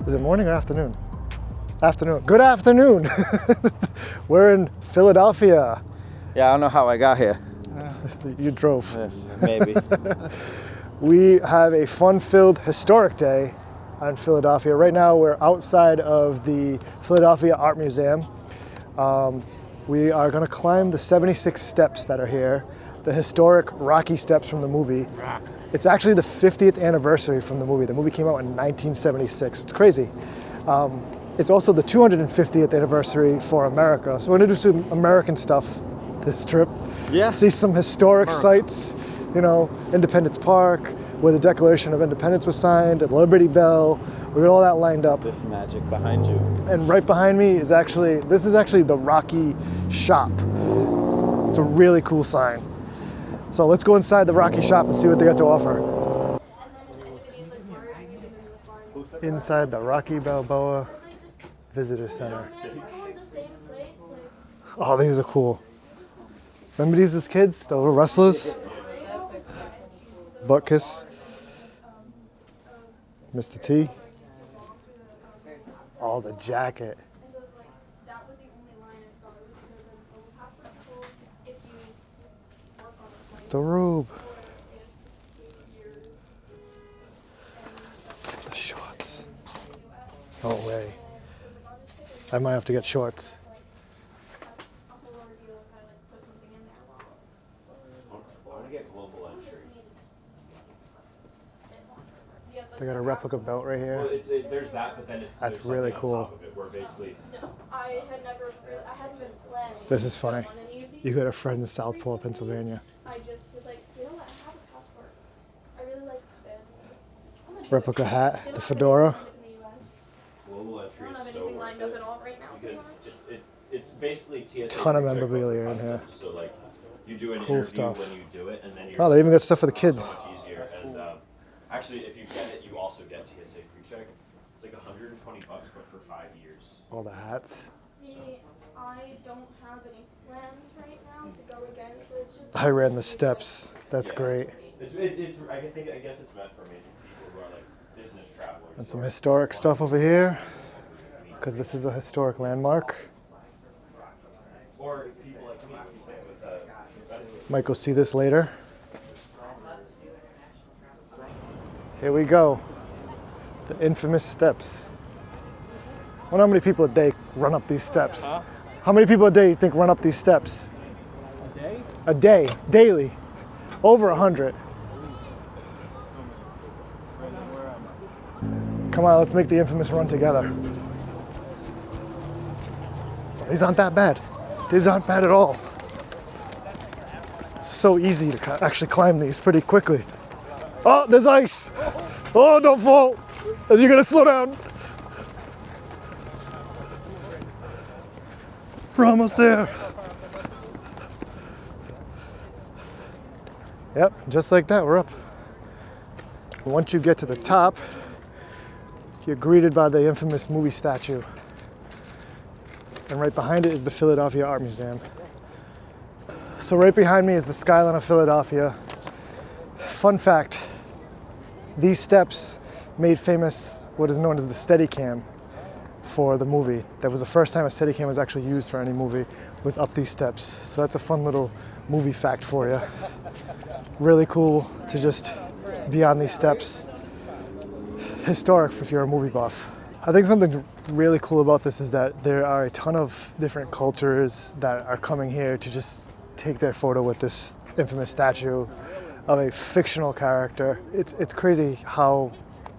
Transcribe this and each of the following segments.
Is it morning or afternoon? Afternoon. Good afternoon. We're in Philadelphia. Yeah, I don't know how I got here. You drove. Yes, maybe. We have a fun-filled historic day in Philadelphia. Right now we're outside of the Philadelphia Art Museum. We are going to climb the 76 steps that are here, the historic Rocky steps from the movie. It's actually the 50th anniversary from the movie. The movie came out in 1976. It's crazy. It's also the 250th anniversary for America. So we're going to do some American stuff this trip. Yeah. See some historic sites, you know, Independence Park, where the Declaration of Independence was signed, at Liberty Bell. We got all that lined up. This magic behind you. And right behind me is this is actually the Rocky shop. It's a really cool sign. So let's go inside the Rocky shop and see what they got to offer. Inside the Rocky Balboa Visitor Center. Oh, these are cool. Remember these as kids? The little wrestlers? Butkus. Mr. T. Oh, the jacket. The robe. The shorts. No way. I might have to get shorts. They got a replica belt right here. Well, there's that, but then That's really cool. On top of it where basically. No, I hadn't been planning. This is funny. You got a friend in Southport, Pennsylvania. I just was like, you know what, I have a passport. I really like this band. Replica hat, the fedora. Global entry I don't have is so anything worth lined up it at all right now. because it's basically TSA. Ton of pre-check memorabilia for in here. customs. So like, you do an Cool interview stuff. when you do it, and then you're Oh, they even got stuff for the kids. so much easier. And actually, if you get it, you also get TSA pre-check. It's like $120, but for 5 years. All the hats. See, I don't have any plans right now to go again, so it's just. I ran the steps. That's great. I guess it's meant for me people who are like business travelers. And some historic stuff over here, because this is a historic landmark. Or people like me who say with Might go see this later. Here we go. The infamous steps. I wonder how many people a day run up these steps. Huh? How many people a day you think run up these steps? A day? A day, daily. Over 100. Come on, let's make the infamous run together. These aren't that bad. These aren't bad at all. It's so easy to actually climb these pretty quickly. Oh, there's ice. Oh, don't fall. You're gonna slow down. We're almost there. Yep, just like that, we're up. Once you get to the top, you're greeted by the infamous movie statue. And right behind it is the Philadelphia Art Museum. So right behind me is the skyline of Philadelphia. Fun fact, these steps made famous what is known as the Steadicam for the movie. That was the first time a Steadicam was actually used for any movie, was up these steps. So that's a fun little movie fact for you. Really cool to just be on these steps. Historic if you're a movie buff. I think something really cool about this is that there are a ton of different cultures that are coming here to just take their photo with this infamous statue of a fictional character. It's crazy how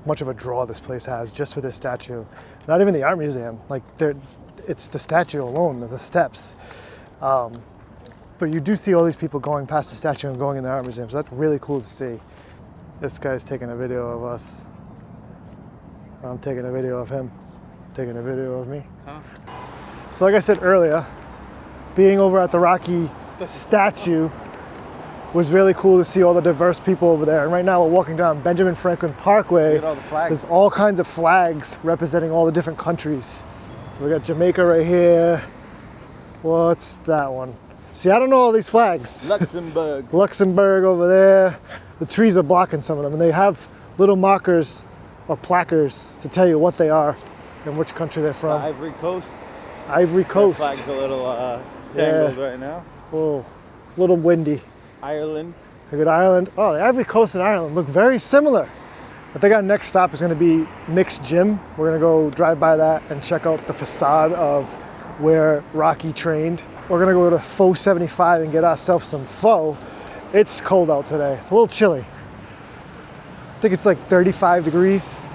much of a draw this place has just with this statue. Not even the art museum, like it's the statue alone, the steps. But you do see all these people going past the statue and going in the art museum, so that's really cool to see. This guy's taking a video of us. I'm taking a video of him, taking a video of me. Huh? So like I said earlier, being over at the Rocky statue was really cool to see all the diverse people over there. And right now we're walking down Benjamin Franklin Parkway. Look at all the flags. There's all kinds of flags representing all the different countries. So we got Jamaica right here. What's that one? See, I don't know all these flags. Luxembourg. Luxembourg over there. The trees are blocking some of them, and they have little markers or placards to tell you what they are and which country they're from. Ivory Coast. Ivory Coast. That flag's a little tangled right now. Oh, a little windy. Ireland. A good Ireland. Oh, the Ivory Coast and Ireland look very similar. I think our next stop is going to be Mick's Gym. We're going to go drive by that and check out the facade of where Rocky trained. We're going to go to Pho 75 and get ourselves some pho. It's cold out today. It's a little chilly. I think it's like 35 degrees.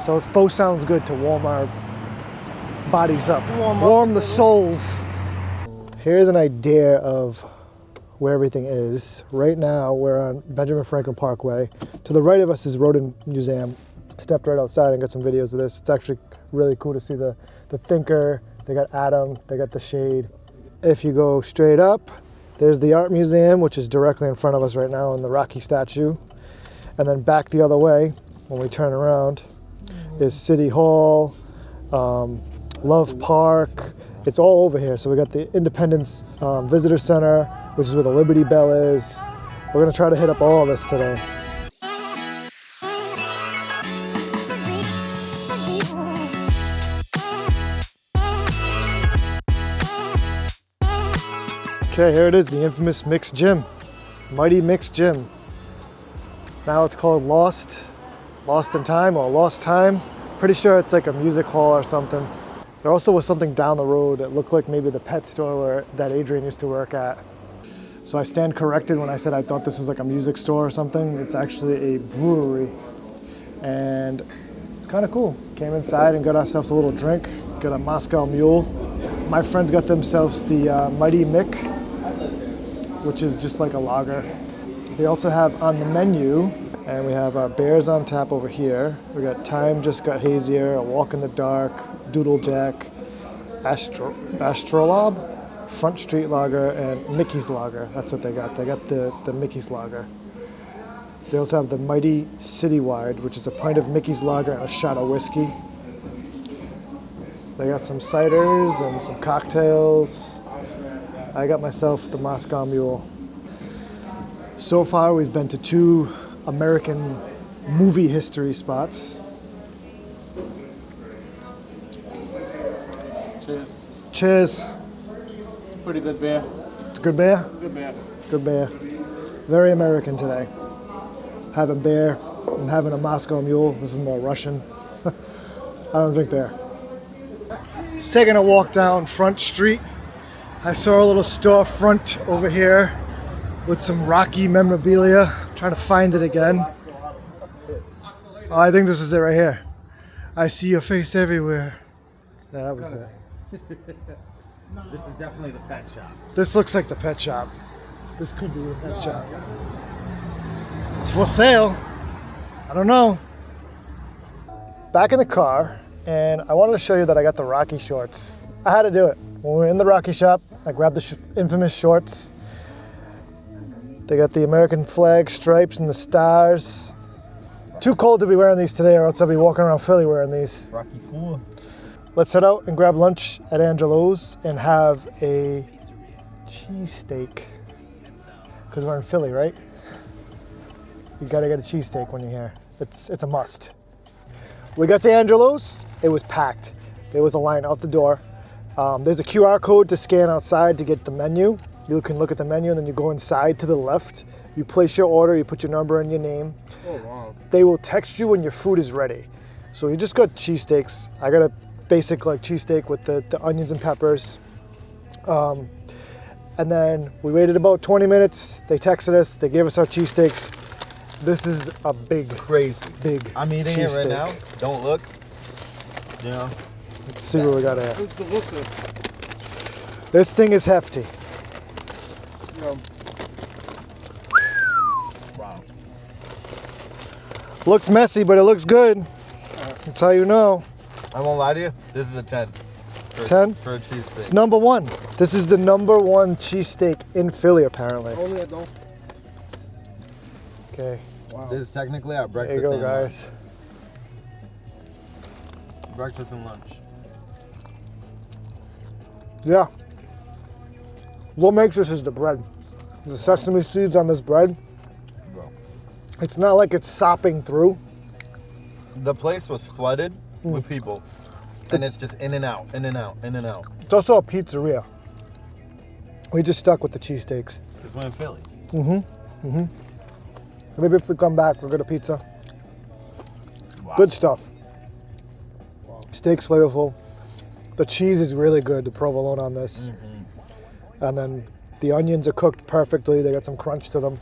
So pho sounds good to warm our bodies up. Warm the souls. Here's an idea of where everything is. Right now, we're on Benjamin Franklin Parkway. To the right of us is Rodin Museum. Stepped right outside and got some videos of this. It's actually really cool to see the thinker. They got Adam, they got the shade. If you go straight up, there's the Art Museum, which is directly in front of us right now, and the Rocky statue. And then back the other way, when we turn around, is City Hall, Love Park. It's all over here. So we got the Independence Visitor Center, which is where the Liberty Bell is. We're gonna try to hit up all of this today. Okay, here it is, the infamous Mick's Gym. Mighty Mick's Gym. Now it's called Lost in Time or Lost Time. Pretty sure it's like a music hall or something. There also was something down the road that looked like maybe the pet store that Adrian used to work at. So I stand corrected when I said I thought this was like a music store or something. It's actually a brewery. And it's kind of cool. Came inside and got ourselves a little drink. Got a Moscow Mule. My friends got themselves the Mighty Mick, which is just like a lager. They also have on the menu, and we have our beers on tap over here. We got Time Just Got Hazier, A Walk in the Dark, Doodle Jack, Astrolabe, Front Street Lager, and Mickey's Lager. That's what they got. They got the Mickey's Lager. They also have the Mighty Citywide, which is a pint of Mickey's Lager and a shot of whiskey. They got some ciders and some cocktails. I got myself the Moscow Mule. So far, we've been to 2 American movie history spots. Cheers. Cheers. It's a pretty good beer. It's a good beer? Good beer. Good beer. Very American today. Having beer. I'm having a Moscow Mule. This is more Russian. I don't drink beer. Just taking a walk down Front Street. I saw a little storefront over here with some Rocky memorabilia. I'm trying to find it again. Oh, I think this was it right here. I see your face everywhere. Yeah, that was it. This is definitely the pet shop. This looks like the pet shop. This could be the pet shop. It's for sale. I don't know. Back in the car, and I wanted to show you that I got the Rocky shorts. I had to do it. When we were in the Rocky shop, I grabbed the infamous shorts. They got the American flag stripes and the stars. Too cold to be wearing these today, or else I'll be walking around Philly wearing these. Rocky 4. Let's head out and grab lunch at Angelo's and have a cheesesteak. Because we're in Philly, right? You gotta get a cheesesteak when you're here. It's a must. We got to Angelo's, it was packed. There was a line out the door. There's a QR code to scan outside to get the menu. You can look at the menu and then you go inside to the left. You place your order, you put your number and your name. Oh, wow. They will text you when your food is ready. So you just got cheesesteaks. I got a basic like cheesesteak with the onions and peppers. And then we waited about 20 minutes. They texted us, they gave us our cheesesteaks. This is a big, Crazy. big I'm eating it right cheesesteak. now. Don't look. You know. Let's see what we got here. It's delicious. This thing is hefty. Wow. Looks messy, but it looks good. That's how you know. I won't lie to you. This is a 10. 10? For a cheesesteak. It's number 1. This is the number 1 cheesesteak in Philly, apparently. Only I don't. Okay, This is technically our there breakfast you go, and guys. lunch. Breakfast and lunch. Yeah. What makes this is the bread. The sesame seeds on this bread. Bro. It's not like it's sopping through. The place was flooded with people. And it's just in and out, in and out, in and out. It's also a pizzeria. We just stuck with the cheesesteaks. Because we're in Philly. Maybe if we come back, we'll get a pizza. Wow. Good stuff. Steak's flavorful. The cheese is really good, the provolone on this. And then the onions are cooked perfectly. They got some crunch to them.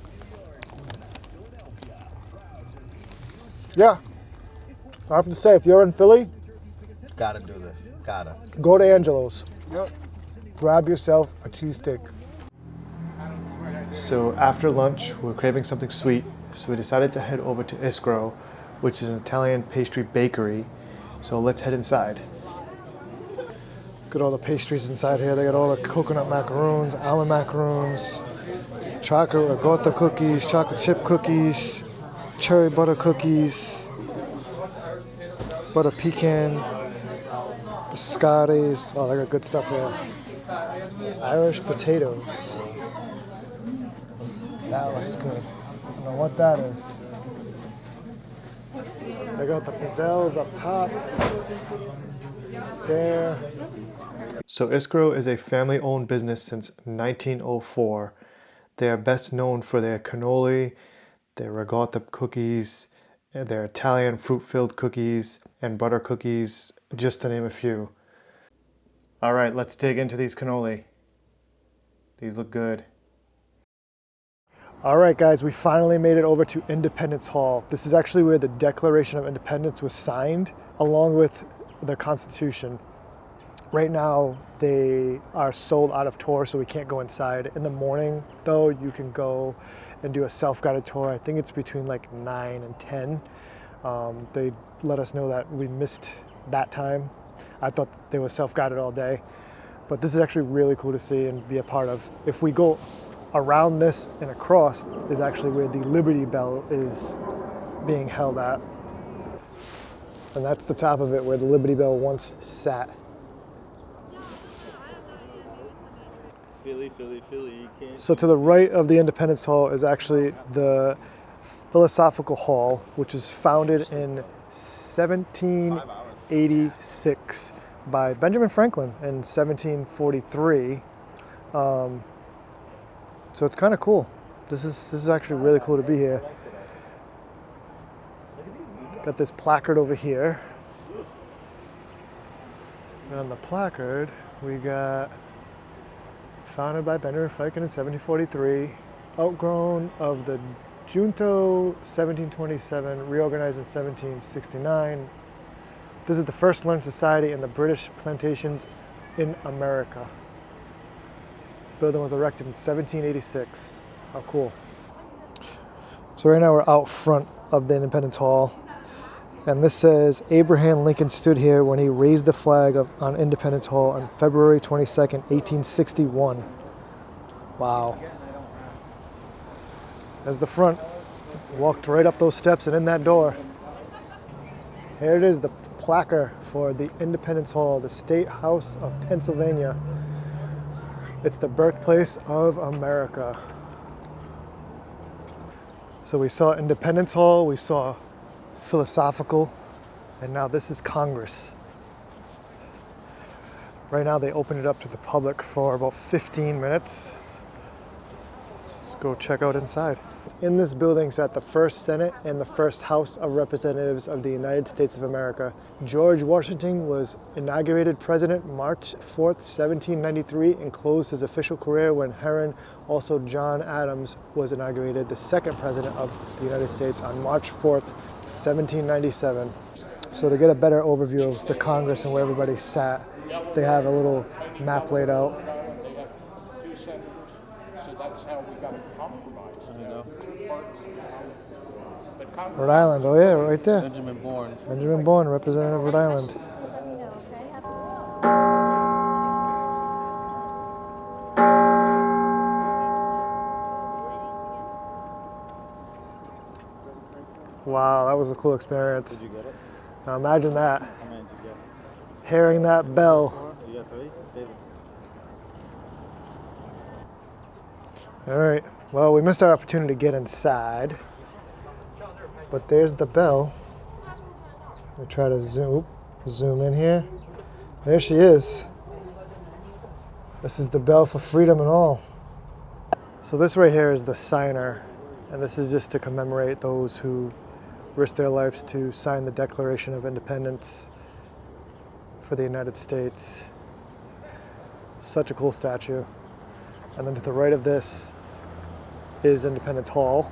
Yeah. I have to say, if you're in Philly, Gotta do this. Gotta. go to Angelo's. Yep. Grab yourself a cheesesteak. So after lunch, we were craving something sweet, so we decided to head over to Iskro, which is an Italian pastry bakery. So let's head inside. Look at all the pastries inside here. They got all the coconut macaroons, almond macaroons, chocolate ricotta cookies, chocolate chip cookies, cherry butter cookies, butter pecan, biscottis. Oh, they got good stuff here. Irish potatoes. That looks good. I don't know what that is. They got the pizzelles up top. There. So Iskro is a family-owned business since 1904. They are best known for their cannoli, their ricotta cookies, and their Italian fruit-filled cookies and butter cookies, just to name a few. All right, let's dig into these cannoli. These look good. All right, guys, we finally made it over to Independence Hall. This is actually where the Declaration of Independence was signed, along with the Constitution. Right now, they are sold out of tour, so we can't go inside. In the morning, though, you can go and do a self-guided tour. I think it's between like 9 and 10. They let us know that we missed that time. I thought they were self-guided all day. But this is actually really cool to see and be a part of. If we go around this and across is actually where the Liberty Bell is being held at. And that's the top of it where the Liberty Bell once sat. Philly, Philly, Philly. So to the right of the Independence Hall is actually the Philosophical Hall, which was founded in 1786 by Benjamin Franklin in 1743. So it's kind of cool. This is actually really cool to be here. Got this placard over here. And on the placard, we got founded by Benjamin Franklin in 1743, outgrown of the Junto 1727, reorganized in 1769. This is the first learned society in the British plantations in America. This building was erected in 1786. How cool. So right now we're out front of the Independence Hall. And this says, Abraham Lincoln stood here when he raised the flag on Independence Hall on February 22nd, 1861. Wow. As the front, walked right up those steps and in that door. Here it is, the placard for the Independence Hall, the State House of Pennsylvania. It's the birthplace of America. So we saw Independence Hall, we saw Philosophical, and now this is Congress. Right now they open it up to the public for about 15 minutes. Let's go check out inside. In this building sat the first Senate and the first House of Representatives of the United States of America. George Washington was inaugurated president March 4th, 1793, and closed his official career when Heron, also John Adams, was inaugurated the second president of the United States on March 4th, 1797. So to get a better overview of the Congress and where everybody sat, they have a little map laid out. They have two senators, so that's how we got a compromise. Two parts. But Congress, Rhode Island, oh yeah, right there. Benjamin Bourne. Benjamin Bourne, representative of Rhode Island. Please let me know, okay? Wow, that was a cool experience. Did you get it? Now imagine that, How many did you get? hearing that bell. You got 3? Save us. All right, well, we missed our opportunity to get inside, but there's the bell. We try to zoom in here. There she is. This is the bell for freedom and all. So this right here is the signer, and this is just to commemorate those who risked their lives to sign the Declaration of Independence for the United States. Such a cool statue. And then to the right of this is Independence Hall.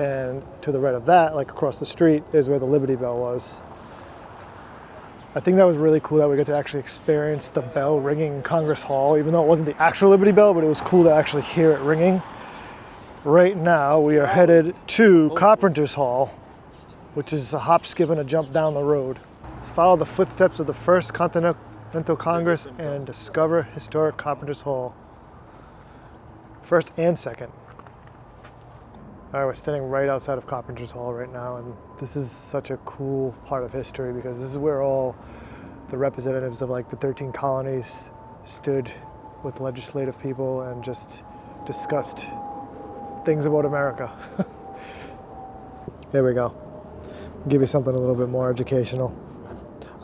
And to the right of that, like across the street, is where the Liberty Bell was. I think that was really cool that we got to actually experience the bell ringing in Congress Hall, even though it wasn't the actual Liberty Bell, but it was cool to actually hear it ringing. Right now, we are headed to Carpenter's Hall, which is a hop, skip, and a jump down the road. Follow the footsteps of the First Continental Congress and discover historic Carpenter's Hall. First and second. All right, we're standing right outside of Carpenter's Hall right now, and this is such a cool part of history because this is where all the representatives of like the 13 colonies stood with legislative people and just discussed things about America. There we go. Give you something a little bit more educational.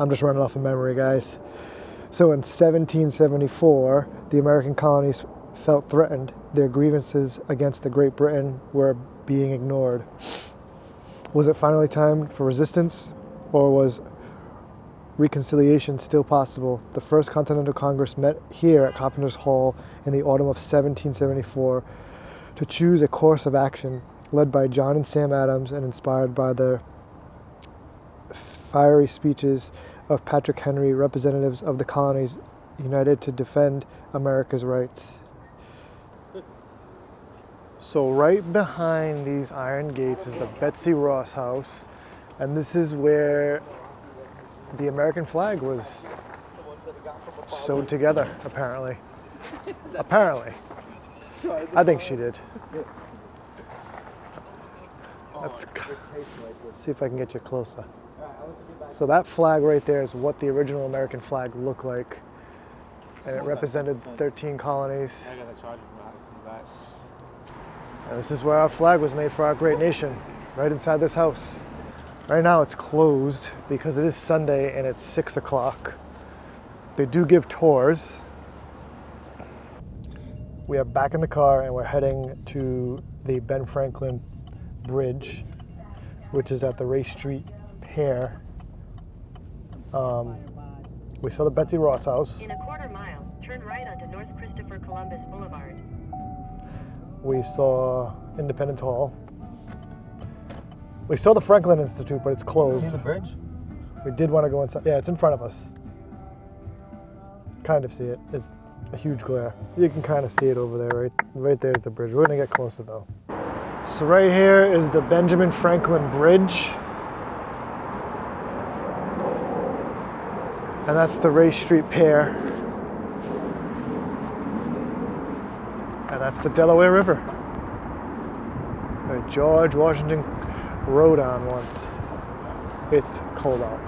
I'm just running off of memory, guys. So in 1774, the American colonies felt threatened. Their grievances against the Great Britain were being ignored. Was it finally time for resistance, or was reconciliation still possible? The First Continental Congress met here at Carpenter's Hall in the autumn of 1774 to choose a course of action led by John and Sam Adams and inspired by the fiery speeches of Patrick Henry. Representatives of the colonies united to defend America's rights. So right behind these iron gates is the Betsy Ross house, and this is where the American flag was sewed together, apparently. Apparently. I think she did. Let's see if I can get you closer. So that flag right there is what the original American flag looked like, and it represented 13 colonies. And this is where our flag was made for our great nation, right inside this house. Right now it's closed because it is Sunday and it's 6 o'clock. They do give tours. We are back in the car and we're heading to the Ben Franklin Bridge, which is at the Ray Street Pier. We saw the Betsy Ross house. In a quarter mile, turn right onto North Christopher Columbus Boulevard. We saw Independence Hall. We saw the Franklin Institute, but it's closed. See the bridge? We did want to go inside. Yeah, it's in front of us. Kind of see it. It's a huge glare. You can kind of see it over there. Right there's the bridge. We're going to get closer though. So right here is the Benjamin Franklin Bridge. And that's the Ray Street Pier. And that's the Delaware River. That George Washington rode on once. It's cold out.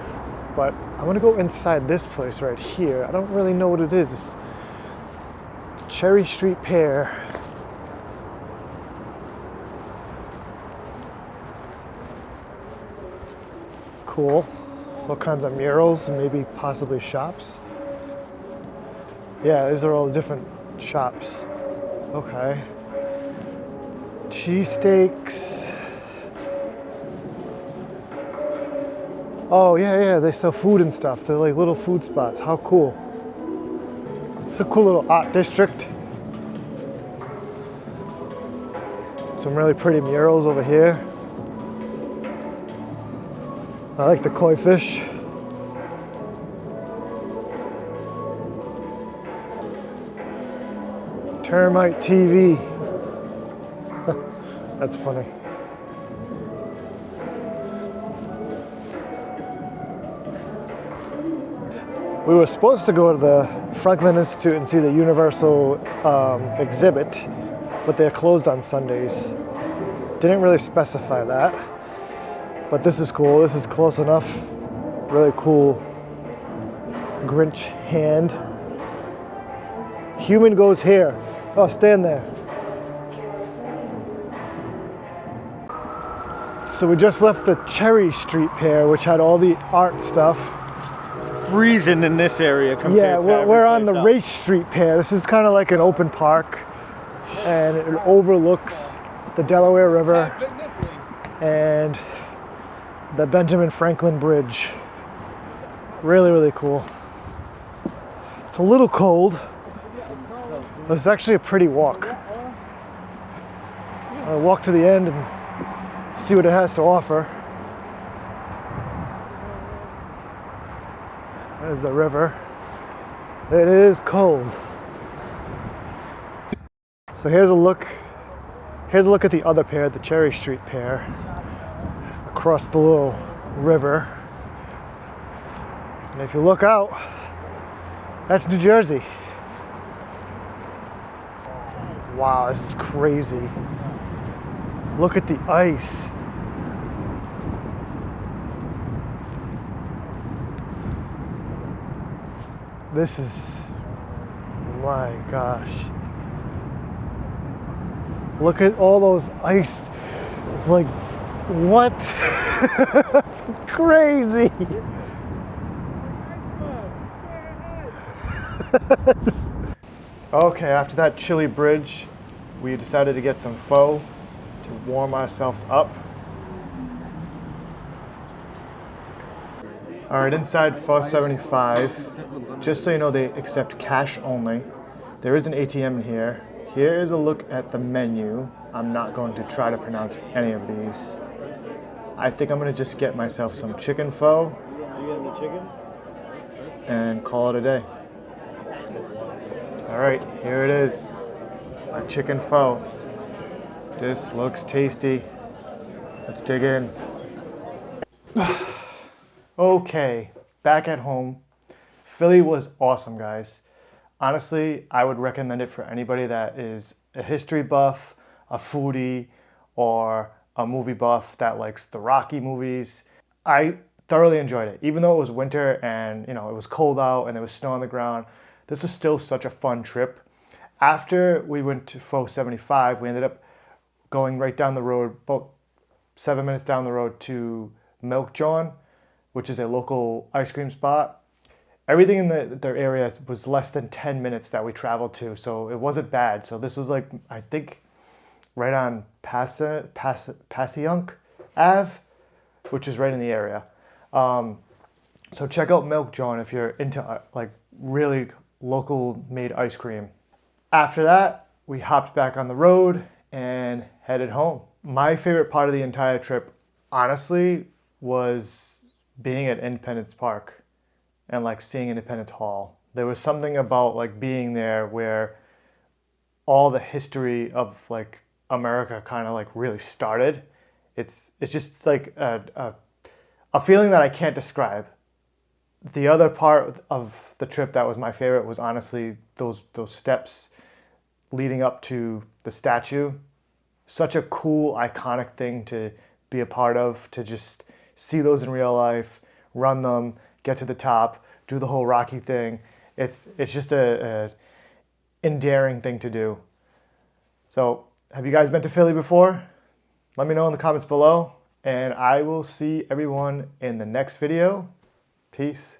But I'm gonna go inside this place right here. I don't really know what it is. Cherry Street Pier. Cool. So all kinds of murals and maybe possibly shops. Yeah, these are all different shops. Okay. CheeseSteaks. Oh yeah, they sell food and stuff. They're like little food spots. How cool. It's a cool little art district. Some really pretty murals over here. I like the koi fish. Termite TV. That's funny. We were supposed to go to the Franklin Institute and see the Universal exhibit, but they're closed on Sundays. Didn't really specify that, but this is cool. This is close enough. Really cool Grinch hand. Human goes here. Oh, stand there. So we just left the Cherry Street Pier, which had all the art stuff. Freezing in this area compared Yeah, to we're on the every place Race Street Pier. This is kind of like an open park, and it overlooks the Delaware River and the Benjamin Franklin Bridge. Really, really cool. It's a little cold, but it's actually a pretty walk. I'll walk to the end and see what it has to offer. There's the river. It is cold. So here's a look at the other pier, the Cherry Street Pier, across the little river. And if you look out, that's New Jersey. Wow, this is crazy. Look at the ice. This is, my gosh. Look at all those ice, like, what? Crazy. Okay, after that chilly bridge, we decided to get some pho to warm ourselves up. All right, inside Pho 75, just so you know, they accept cash only. There is an ATM in here. Here is a look at the menu. I'm not going to try to pronounce any of these. I think I'm gonna just get myself some chicken pho. Are you getting the chicken? And call it a day. All right, here it is, our chicken pho. This looks tasty. Let's dig in. Okay, back at home. Philly was awesome, guys. Honestly, I would recommend it for anybody that is a history buff, a foodie, or a movie buff that likes the Rocky movies. I thoroughly enjoyed it. Even though it was winter and it was cold out and there was snow on the ground, this was still such a fun trip. After we went to Pho 75, we ended up going right down the road, about 7 minutes down the road to Milk John, which is a local ice cream spot. Everything in their area was less than 10 minutes that we traveled to, so it wasn't bad. So this was like, I think, right on Passyunk Ave, which is right in the area. So check out Milk John if you're into like really local made ice cream. After that, we hopped back on the road and headed home. My favorite part of the entire trip, honestly, was being at Independence Park and like seeing Independence Hall. There was something about like being there where all the history of like America kind of like really started. It's just like a feeling that I can't describe. The other part of the trip that was my favorite was honestly those steps leading up to the statue. Such a cool, iconic thing to be a part of, to just see those in real life, run them, get to the top, do the whole Rocky thing. It's just a endearing thing to do. So, have you guys been to Philly before? Let me know in the comments below, and I will see everyone in the next video. Peace.